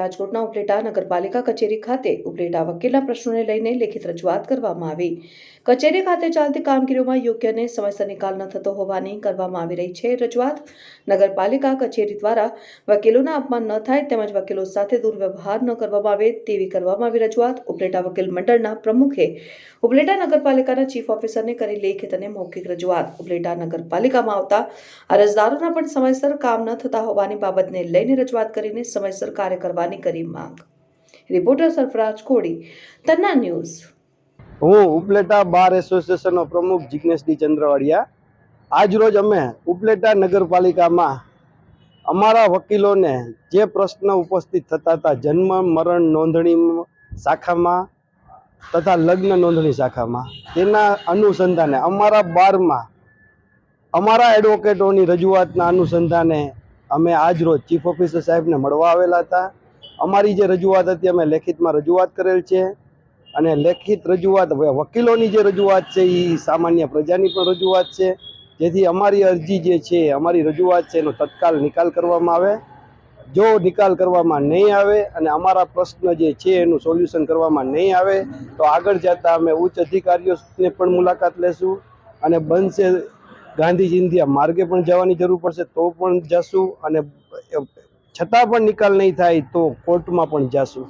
રાજકોટના ઉપલેટા નગરપાલિકા કચેરી ખાતે ઉપલેટા વકીલના પ્રશ્નોને લઈને લેખિત રજૂઆત કરવામાં આવી। કચેરી ખાતે ચાલતી કામગીરીમાં યોગ્ય અને સમયસર નિકાલ ન થતો હોવાની કરવામાં આવી રહી છે રજૂઆત। નગરપાલિકા કચેરી દ્વારા વકીલોના અપમાન ન થાય તેમજ વકીલો સાથે દુર્વ્યવહાર ન કરવામાં આવે તેવી કરવામાં આવી રજૂઆત। ઉપલેટા વકીલ મંડળના પ્રમુખે ઉપલેટા નગરપાલિકાના ચીફ ઓફિસરને કરી લેખિત અને મૌખિક રજૂઆત। ઉપલેટા નગરપાલિકામાં આવતા અરજદારોના પણ સમયસર કામ ન થતા હોવાની બાબતને લઈને રજૂઆત કરીને સમયસર કાર્ય કરવાની કરી માંગ। રિપોર્ટર સરફરાજ કોડી, તન્ના ન્યૂઝ। હું ઉપલેટા બાર એસોસિએશનનો પ્રમુખ જિગ્નેશ ડી ચંદ્રવાડિયા। આજ રોજ અમે ઉપલેટા નગરપાલિકામાં અમારા વકીલોને જે પ્રશ્ન ઉપસ્થિત થતા હતા જન્મ મરણ નોંધણી શાખામાં તથા લગ્ન નોંધણી શાખામાં, તેના અનુસંધાને અમારા બારમાં અમારા એડવોકેટોની રજૂઆતના અનુસંધાને અમે આજ રોજ ચીફ ઓફિસર સાહેબને મળવા આવેલા હતા। અમારી જે રજૂઆત હતી અમે લેખિતમાં રજૂઆત કરેલ છે અને લેખિત રજૂઆત વકીલોની જે રજૂઆત છે એ સામાન્ય પ્રજાની પણ રજૂઆત છે, જેથી અમારી અરજી જે છે અમારી રજૂઆત છે એનો તત્કાલ નિકાલ કરવામાં આવે। જો નિકાલ કરવામાં નહીં આવે અને અમારા પ્રશ્ન જે છે એનું સોલ્યુશન કરવામાં નહીં આવે તો આગળ જતા અમે ઉચ્ચ અધિકારીઓને પણ મુલાકાત લેશું અને બનશે ગાંધી ચિંધ્યા માર્ગે પણ જવાની જરૂર પડશે તો પણ જશું અને છતાં પણ નિકાલ નહીં થાય તો કોર્ટમાં પણ જશું।